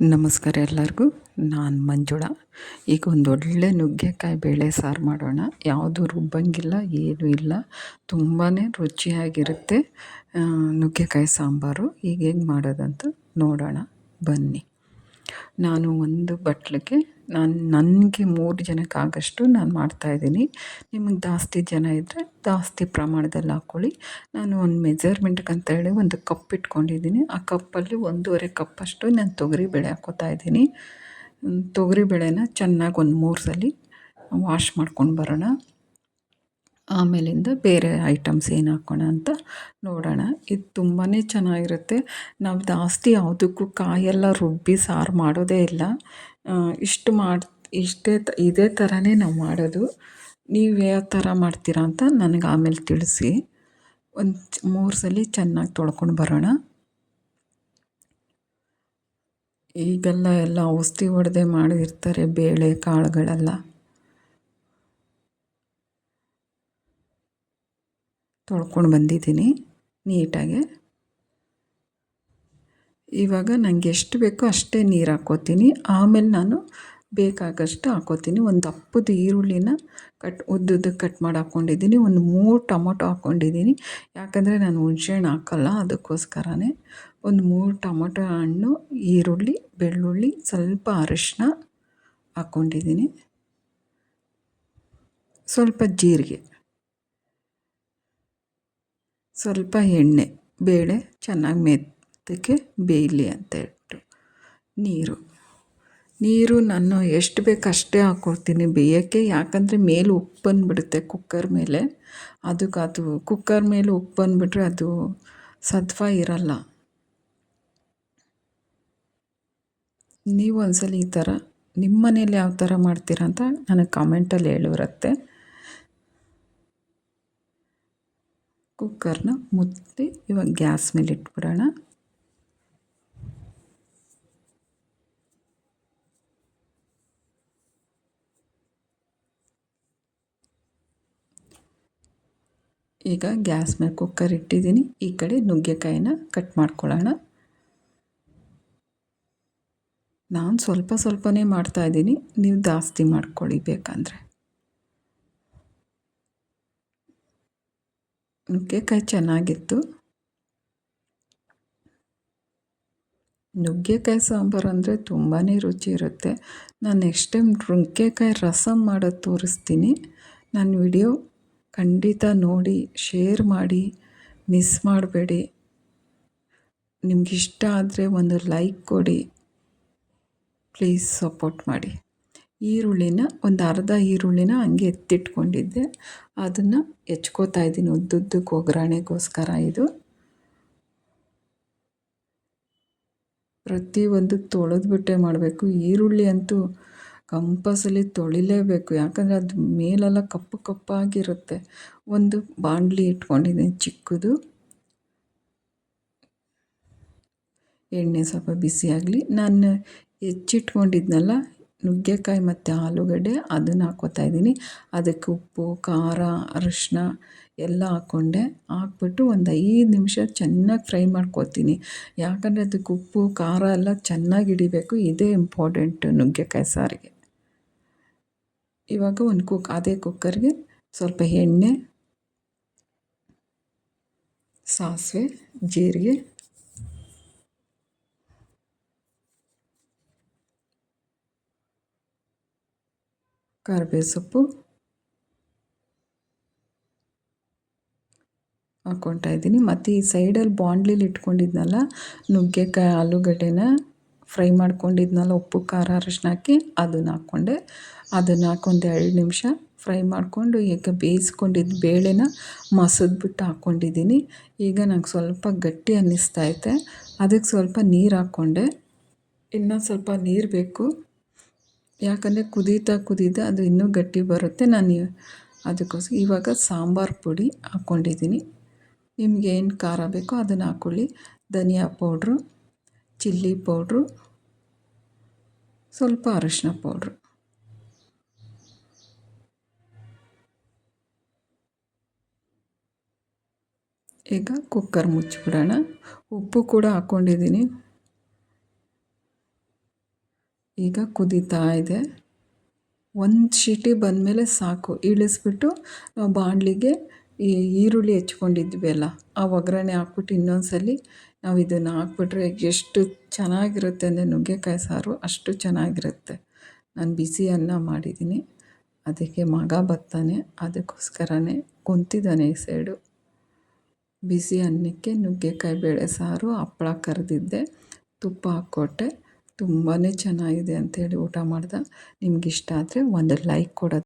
ನಮಸ್ಕಾರ ಎಲ್ಲರಿಗೂ. ನಾನು ಮಂಜುಳಾ. ಈಗ ಒಂದು ಒಳ್ಳೆ ನುಗ್ಗೆಕಾಯಿ ಬೇಳೆ ಸಾರು ಮಾಡೋಣ. ಯಾವುದು ರುಬ್ಬಂಗಿಲ್ಲ, ಏನೂ ಇಲ್ಲ, ತುಂಬಾ ರುಚಿಯಾಗಿರುತ್ತೆ ನುಗ್ಗೆಕಾಯಿ ಸಾಂಬಾರು. ಈಗ ಹೇಗೆ ಮಾಡೋದಂತ ನೋಡೋಣ ಬನ್ನಿ. ನಾನು ಒಂದು ಬಟ್ಲಿಗೆ ನನಗೆ 3 ಜನಕ್ಕಾಗಷ್ಟು ನಾನು ಮಾಡ್ತಾಯಿದ್ದೀನಿ. ನಿಮಗೆ ಜಾಸ್ತಿ ಜನ ಇದ್ದರೆ ಜಾಸ್ತಿ ಪ್ರಮಾಣದಲ್ಲಿ ಹಾಕ್ಕೊಳ್ಳಿ. ನಾನು ಒಂದು ಮೆಜರ್ಮೆಂಟ್ಗೆ ಅಂತೇಳಿ ಒಂದು ಕಪ್ ಇಟ್ಕೊಂಡಿದ್ದೀನಿ. ಆ ಕಪ್ಪಲ್ಲಿ 1.5 ಕಪ್ಪಷ್ಟು ನಾನು ತೊಗರಿಬೇಳೆ ಹಾಕ್ಕೋತಾ ಇದ್ದೀನಿ. ತೊಗರಿಬೇಳೆನ ಚೆನ್ನಾಗಿ ಒಂದು 3 ಸಲ ವಾಶ್ ಮಾಡ್ಕೊಂಡು ಬರೋಣ. ಆಮೇಲಿಂದ ಬೇರೆ ಐಟಮ್ಸ್ ಏನು ಹಾಕೋಣ ಅಂತ ನೋಡೋಣ. ಇದು ತುಂಬಾ ಚೆನ್ನಾಗಿರುತ್ತೆ. ನಾವು ಜಾಸ್ತಿ ಯಾವುದಕ್ಕೂ ಕಾಯೆಲ್ಲ ರುಬ್ಬಿ ಸಾರು ಮಾಡೋದೇ ಇಲ್ಲ. ಇದೇ ಥರನೇ ನಾವು ಮಾಡೋದು. ನೀವು ಯಾವ ಥರ ಮಾಡ್ತೀರಾ ಅಂತ ನನಗೆ ಆಮೇಲೆ ತಿಳಿಸಿ. ಒಂದು 3 ಸಲ ಚೆನ್ನಾಗಿ ತೊಳ್ಕೊಂಡು ಬರೋಣ. ಈಗೆಲ್ಲ ಔಷಧಿ ಹೊಡೆದೇ ಮಾಡಿರ್ತಾರೆ ಬೇಳೆ ಕಾಳುಗಳೆಲ್ಲ. ತೊಳ್ಕೊಂಡು ಬಂದಿದ್ದೀನಿ ನೀಟಾಗಿ. ಇವಾಗ ನನಗೆ ಎಷ್ಟು ಬೇಕೋ ಅಷ್ಟೇ ನೀರು ಹಾಕ್ಕೋತೀನಿ. ಆಮೇಲೆ ನಾನು ಬೇಕಾಗಷ್ಟು ಹಾಕ್ಕೋತೀನಿ. ಒಂದು ದಪ್ಪದ ಈರುಳ್ಳಿನ ಉದ್ದುದ್ದಕ್ಕೆ ಕಟ್ ಮಾಡಿ ಹಾಕ್ಕೊಂಡಿದ್ದೀನಿ. ಒಂದು 3 ಟೊಮೊಟೊ ಹಾಕ್ಕೊಂಡಿದ್ದೀನಿ. ಯಾಕಂದರೆ ನಾನು ಹುಣಸೆಹಣ್ಣು ಹಾಕಲ್ಲ, ಅದಕ್ಕೋಸ್ಕರನೇ. ಒಂದು 3 ಟೊಮೊಟೊ ಹಣ್ಣು, ಈರುಳ್ಳಿ, ಬೆಳ್ಳುಳ್ಳಿ, ಸ್ವಲ್ಪ ಅರಿಶಿನ ಹಾಕ್ಕೊಂಡಿದ್ದೀನಿ. ಸ್ವಲ್ಪ ಜೀರಿಗೆ, ಸ್ವಲ್ಪ ಎಣ್ಣೆ, ಬೇಳೆ ಚೆನ್ನಾಗಿ ಮೆತ್ತಗೆ ಬೇಯಲಿ ಅಂತ ಹೇಳ್ಬಿಟ್ಟು. ನೀರು ನಾನು ಎಷ್ಟು ಬೇಕು ಅಷ್ಟೇ ಹಾಕ್ಕೊಡ್ತೀನಿ ಬೇಯೋಕ್ಕೆ. ಯಾಕಂದರೆ ಮೇಲೆ ಉಪ್ಪು ಬಂದುಬಿಡುತ್ತೆ ಕುಕ್ಕರ್ ಮೇಲೆ. ಅದು ಕುಕ್ಕರ್ ಮೇಲೆ ಉಪ್ಪು ಬಂದುಬಿಟ್ರೆ ಅದು ಸತ್ವ ಇರಲ್ಲ. ನೀವು ಒಂದ್ಸಲ ಈ ಥರ ನಿಮ್ಮ ಮನೇಲಿ ಯಾವ ಥರ ಮಾಡ್ತೀರಾ ಅಂತ ನನಗೆ ಕಾಮೆಂಟಲ್ಲಿ ಹೇಳಿರುತ್ತೆ. ಕುಕ್ಕರ್ನ ಮುಚ್ಚಿ ಇವಾಗ ಗ್ಯಾಸ್ ಮೇಲೆ ಇಟ್ಬಿಡೋಣ. ಈಗ ಗ್ಯಾಸ್ ಮೇಲೆ ಕುಕ್ಕರ್ ಇಟ್ಟಿದ್ದೀನಿ. ಈ ಕಡೆ ನುಗ್ಗೆಕಾಯಿನ ಕಟ್ ಮಾಡ್ಕೊಳ್ಳೋಣ. ನಾನು ಸ್ವಲ್ಪನೇ ಮಾಡ್ತಾಯಿದ್ದೀನಿ, ನೀವು ಜಾಸ್ತಿ ಮಾಡ್ಕೊಳ್ಳಿ ಬೇಕಂದರೆ. ನುಗ್ಗೆಕಾಯಿ ಚೆನ್ನಾಗಿತ್ತು. ನುಗ್ಗೆಕಾಯಿ ಸಾಂಬಾರು ಅಂದರೆ ತುಂಬಾ ರುಚಿ ಇರುತ್ತೆ. ನಾನು ನೆಕ್ಸ್ಟ್ ಟೈಮ್ ನುಗ್ಗೆಕಾಯಿ ರಸಮ್ ಮಾಡೋದು ತೋರಿಸ್ತೀನಿ. ನನ್ನ ವಿಡಿಯೋ ಖಂಡಿತ ನೋಡಿ, ಶೇರ್ ಮಾಡಿ, ಮಿಸ್ ಮಾಡಬೇಡಿ. ನಿಮಗಿಷ್ಟ ಆದರೆ ಒಂದು ಲೈಕ್ ಕೊಡಿ, ಪ್ಲೀಸ್ ಸಪೋರ್ಟ್ ಮಾಡಿ. ಈರುಳ್ಳಿನ ಒಂದು ಅರ್ಧ ಈರುಳ್ಳಿನ ಹಂಗೆ ಎತ್ತಿಟ್ಕೊಂಡಿದ್ದೆ, ಅದನ್ನು ಹೆಚ್ಕೋತಾ ಇದ್ದೀನಿ ಉದ್ದುದ್ದಕ್ಕೆ ಒಗ್ಗರಣೆಗೋಸ್ಕರ. ಇದು ಪ್ರತಿಯೊಂದು ತೊಳೆದ್ಬಿಟ್ಟೆ ಮಾಡಬೇಕು. ಈರುಳ್ಳಿ ಅಂತೂ ಕಂಪಲ್ಸರಿ ತೊಳಿಲೇಬೇಕು, ಯಾಕಂದರೆ ಅದು ಮೇಲೆಲ್ಲ ಕಪ್ಪು ಕಪ್ಪಾಗಿರುತ್ತೆ. ಒಂದು ಬಾಣಲಿ ಇಟ್ಕೊಂಡಿದ್ದೀನಿ ಚಿಕ್ಕದು. ಎಣ್ಣೆ ಸ್ವಲ್ಪ ಬಿಸಿಯಾಗಲಿ. ನಾನು ಹೆಚ್ಚಿಟ್ಕೊಂಡಿದ್ನಲ್ಲ ನುಗ್ಗೆಕಾಯಿ ಮತ್ತು ಆಲೂಗಡ್ಡೆ, ಅದನ್ನು ಹಾಕ್ಕೋತಾ ಇದ್ದೀನಿ. ಅದಕ್ಕೆ ಉಪ್ಪು, ಖಾರ, ಅರಿಶಿನ ಎಲ್ಲ ಹಾಕ್ಬಿಟ್ಟು ಒಂದು 5 ನಿಮಿಷ ಚೆನ್ನಾಗಿ ಫ್ರೈ ಮಾಡ್ಕೋತೀನಿ. ಯಾಕಂದರೆ ಅದಕ್ಕೆ ಉಪ್ಪು, ಖಾರ ಎಲ್ಲ ಚೆನ್ನಾಗಿ ಹಿಡಿಬೇಕು. ಇದೇ ಇಂಪಾರ್ಟೆಂಟು ನುಗ್ಗೆಕಾಯಿ ಸಾರಿಗೆ. ಇವಾಗ ಅದೇ ಕುಕ್ಕರ್ಗೆ ಸ್ವಲ್ಪ ಎಣ್ಣೆ, ಸಾಸಿವೆ, ಜೀರಿಗೆ, ಕರಿಬೇವು ಸೊಪ್ಪು ಹಾಕ್ಕೊತಾ ಇದ್ದೀನಿ. ಮತ್ತು ಈ ಸೈಡಲ್ಲಿ ಬಾಣಲಿಲಿ ಇಟ್ಕೊಂಡಿದ್ನಲ್ಲ ನುಗ್ಗೆಕಾಯಿ ಆಲೂಗಡ್ಡೆನ ಫ್ರೈ ಮಾಡ್ಕೊಂಡಿದ್ನಲ್ಲ ಉಪ್ಪು, ಖಾರ, ಅರಿಶಿನ ಹಾಕಿ ಅದನ್ನು ಹಾಕ್ಕೊಂಡೆ. ಅದನ್ನು ಹಾಕೊಂದು 2 ನಿಮಿಷ ಫ್ರೈ ಮಾಡಿಕೊಂಡು ಈಗ ಬೇಯಿಸ್ಕೊಂಡಿದ್ದ ಬೇಳೆನ ಮಸದ್ಬಿಟ್ಟು ಹಾಕ್ಕೊಂಡಿದ್ದೀನಿ. ಈಗ ನಂಗೆ ಸ್ವಲ್ಪ ಗಟ್ಟಿ ಅನ್ನಿಸ್ತೈತೆ, ಅದಕ್ಕೆ ಸ್ವಲ್ಪ ನೀರು ಹಾಕ್ಕೊಂಡೆ. ಇನ್ನೂ ಸ್ವಲ್ಪ ನೀರು ಬೇಕು, ಯಾಕಂದರೆ ಕುದೀತಾ ಅದು ಇನ್ನೂ ಗಟ್ಟಿ ಬರುತ್ತೆ. ಅದಕ್ಕೋಸ್ಕರ ಇವಾಗ ಸಾಂಬಾರು ಪುಡಿ ಹಾಕ್ಕೊಂಡಿದ್ದೀನಿ. ನಿಮ್ಗೆ ಏನು ಖಾರ ಬೇಕೋ ಅದನ್ನು ಹಾಕ್ಕೊಳ್ಳಿ. ಧನಿಯಾ ಪೌಡ್ರು, ಚಿಲ್ಲಿ ಪೌಡ್ರು, ಸ್ವಲ್ಪ ಅರಿಶಿನ ಪೌಡ್ರು. ಈಗ ಕುಕ್ಕರ್ ಮುಚ್ಚಿಬಿಡೋಣ. ಉಪ್ಪು ಕೂಡ ಹಾಕ್ಕೊಂಡಿದ್ದೀನಿ. ಈಗ ಕುದೀತಾ ಇದೆ. ಒಂದು ಶೀಟಿ ಬಂದಮೇಲೆ ಸಾಕು. ಇಳಿಸ್ಬಿಟ್ಟು ನಾವು ಬಾಣಲಿಗೆ ಈ ಈರುಳ್ಳಿ ಹೆಚ್ಕೊಂಡಿದ್ವಲ್ಲ ಆ ಒಗ್ಗರಣೆ ಹಾಕ್ಬಿಟ್ಟು ಇನ್ನೊಂದು ಸಲ ನಾವು ಇದನ್ನು ಹಾಕ್ಬಿಟ್ರೆ ಎಷ್ಟು ಚೆನ್ನಾಗಿರುತ್ತೆ ಅಂದರೆ ನುಗ್ಗೆಕಾಯಿ ಸಾರು ಅಷ್ಟು ಚೆನ್ನಾಗಿರುತ್ತೆ. ನಾನು ಬಿಸಿ ಅನ್ನ ಮಾಡಿದ್ದೀನಿ. ಅದಕ್ಕೆ ಮಗ ಬರ್ತಾನೆ, ಅದಕ್ಕೋಸ್ಕರನೇ ಕುಂತಿದ್ದಾನೆ ಈ ಸೈಡು. ಬಿಸಿ ಅನ್ನಕ್ಕೆ ನುಗ್ಗೆಕಾಯಿ ಬೇಳೆ ಸಾರು, ಹಪ್ಳ ಕರೆದಿದ್ದೆ, ತುಪ್ಪ ಹಾಕ್ಕೊಟ್ಟೆ. ತುಂಬಾ ಚೆನ್ನಾಗಿದೆ ಅಂಥೇಳಿ ಊಟ ಮಾಡ್ದೆ. ನಿಮ್ಗೆ ಇಷ್ಟ ಆದರೆ ಒಂದು ಲೈಕ್ ಕೊಡೋದು